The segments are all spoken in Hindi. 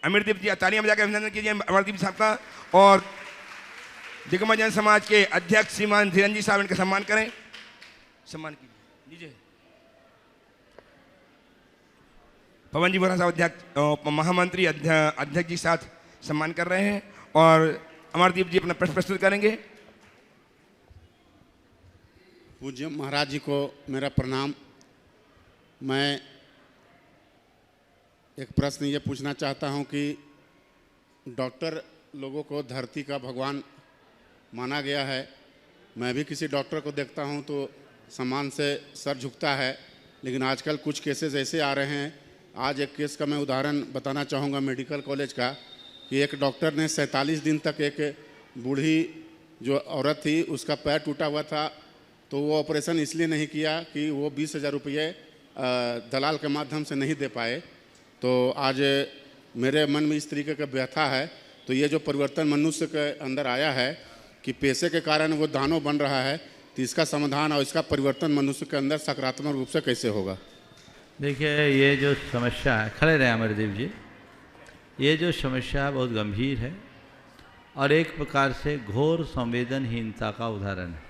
अमरदीप जी तालियां बजाकर अभिनंदन कीजिए अमरदीप साहब का। और दिग्गमजन समाज के अध्यक्ष श्रीमान धीरन जी साहब, इनका सम्मान करें, सम्मान कीजिए। पवन जी बोरा साहब अध्यक्ष महामंत्री अध्यक्ष जी साथ सम्मान कर रहे हैं। और अमरदीप जी अपना प्रश्न प्रस्तुत करेंगे। पूज्य महाराज जी को मेरा प्रणाम। मैं एक प्रश्न ये पूछना चाहता हूँ कि डॉक्टर लोगों को धरती का भगवान माना गया है। मैं भी किसी डॉक्टर को देखता हूँ तो सम्मान से सर झुकता है, लेकिन आजकल कुछ केसेस ऐसे आ रहे हैं। आज एक केस का मैं उदाहरण बताना चाहूँगा मेडिकल कॉलेज का, कि एक डॉक्टर ने 47 दिन तक एक बूढ़ी जो औरत थी उसका पैर टूटा हुआ था, तो वो ऑपरेशन इसलिए नहीं किया कि वो 20,000 रुपये दलाल के माध्यम से नहीं दे पाए। तो आज मेरे मन में इस तरीके का व्यथा है। तो ये जो परिवर्तन मनुष्य के अंदर आया है कि पैसे के कारण वो दानव बन रहा है, तो इसका समाधान और इसका परिवर्तन मनुष्य के अंदर सकारात्मक रूप से कैसे होगा? देखिए, ये जो समस्या है, खड़े रहे अमरदीप जी, ये जो समस्या बहुत गंभीर है और एक प्रकार से घोर संवेदनहीनता का उदाहरण है।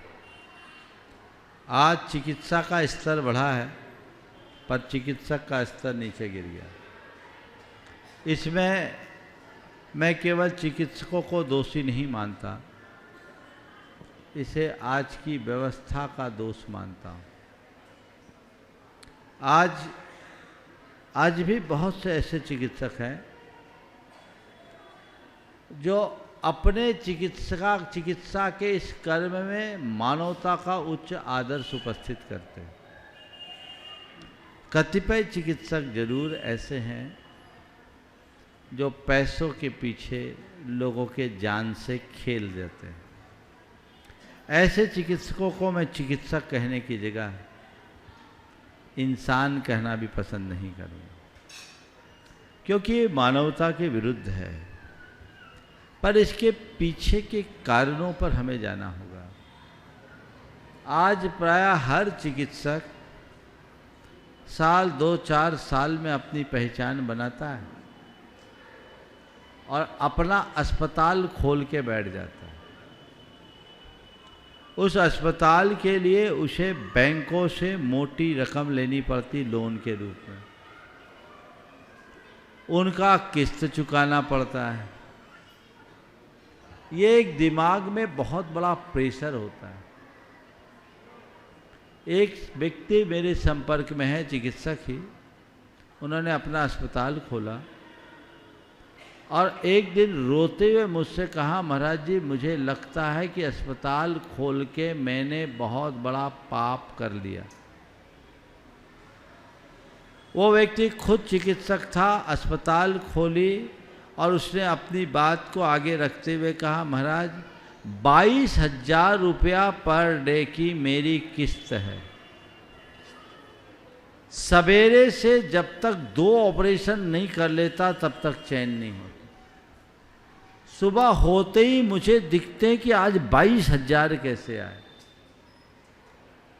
आज चिकित्सा का स्तर बढ़ा है पर चिकित्सक का स्तर नीचे गिर गया। इसमें मैं केवल चिकित्सकों को दोषी नहीं मानता, इसे आज की व्यवस्था का दोष मानता हूँ। आज भी बहुत से ऐसे चिकित्सक हैं जो अपने चिकित्सा के इस कर्म में मानवता का उच्च आदर्श उपस्थित करते हैं। कतिपय चिकित्सक जरूर ऐसे हैं जो पैसों के पीछे लोगों के जान से खेल देते हैं। ऐसे चिकित्सकों को मैं चिकित्सक कहने की जगह इंसान कहना भी पसंद नहीं करूँगा, क्योंकि ये मानवता के विरुद्ध है। पर इसके पीछे के कारणों पर हमें जाना होगा। आज प्रायः हर चिकित्सक साल 2-4 साल में अपनी पहचान बनाता है और अपना अस्पताल खोल के बैठ जाता है। उस अस्पताल के लिए उसे बैंकों से मोटी रकम लेनी पड़ती लोन के रूप में, उनका किस्त चुकाना पड़ता है। ये एक दिमाग में बहुत बड़ा प्रेशर होता है। एक व्यक्ति मेरे संपर्क में है, चिकित्सक ही, उन्होंने अपना अस्पताल खोला और एक दिन रोते हुए मुझसे कहा, महाराज जी मुझे लगता है कि अस्पताल खोल के मैंने बहुत बड़ा पाप कर लिया। वो व्यक्ति खुद चिकित्सक था, अस्पताल खोली और उसने अपनी बात को आगे रखते हुए कहा, महाराज 22,000 रुपया पर डे की मेरी किस्त है। सवेरे से जब तक 2 ऑपरेशन नहीं कर लेता तब तक चैन नहीं होता। सुबह होते ही मुझे दिखते हैं कि आज 22,000 कैसे आए।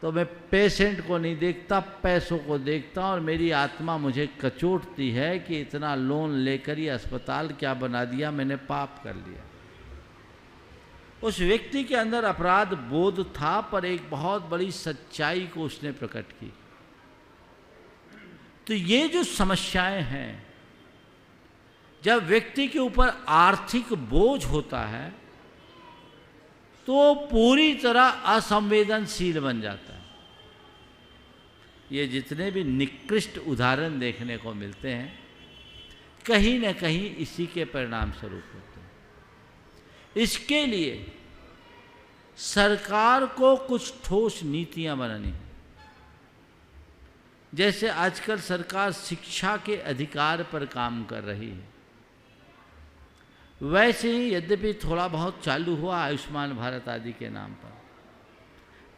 तो मैं पेशेंट को नहीं देखता, पैसों को देखता और मेरी आत्मा मुझे कचोटती है कि इतना लोन लेकर ये अस्पताल क्या बना दिया, मैंने पाप कर लिया। उस व्यक्ति के अंदर अपराध बोध था, पर एक बहुत बड़ी सच्चाई को उसने प्रकट की। तो ये जो समस्याएं हैं, जब व्यक्ति के ऊपर आर्थिक बोझ होता है तो पूरी तरह असंवेदनशील बन जाता है। ये जितने भी निकृष्ट उदाहरण देखने को मिलते हैं, कहीं न कहीं इसी के परिणाम स्वरूप होते हैं। इसके लिए सरकार को कुछ ठोस नीतियां बनानी है। जैसे आजकल सरकार शिक्षा के अधिकार पर काम कर रही है, वैसे ही यद्यपि थोड़ा बहुत चालू हुआ आयुष्मान भारत आदि के नाम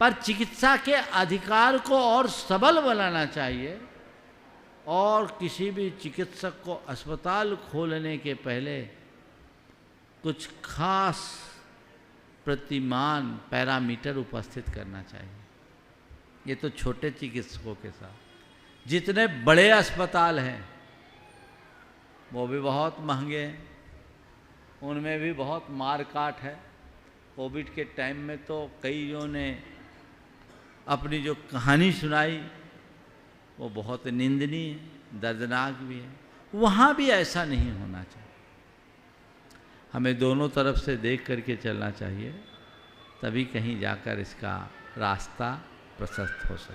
पर चिकित्सा के अधिकार को और सबल बनाना चाहिए। और किसी भी चिकित्सक को अस्पताल खोलने के पहले कुछ खास प्रतिमान पैरामीटर उपस्थित करना चाहिए। ये तो छोटे चिकित्सकों के साथ, जितने बड़े अस्पताल हैं वो भी बहुत महंगे हैं, उनमें भी बहुत मार काट है। कोविड के टाइम में तो कईयों ने अपनी जो कहानी सुनाई वो बहुत निंदनीय है, दर्दनाक भी है। वहाँ भी ऐसा नहीं होना चाहिए। हमें दोनों तरफ से देख करके चलना चाहिए, तभी कहीं जाकर इसका रास्ता प्रशस्त हो सके।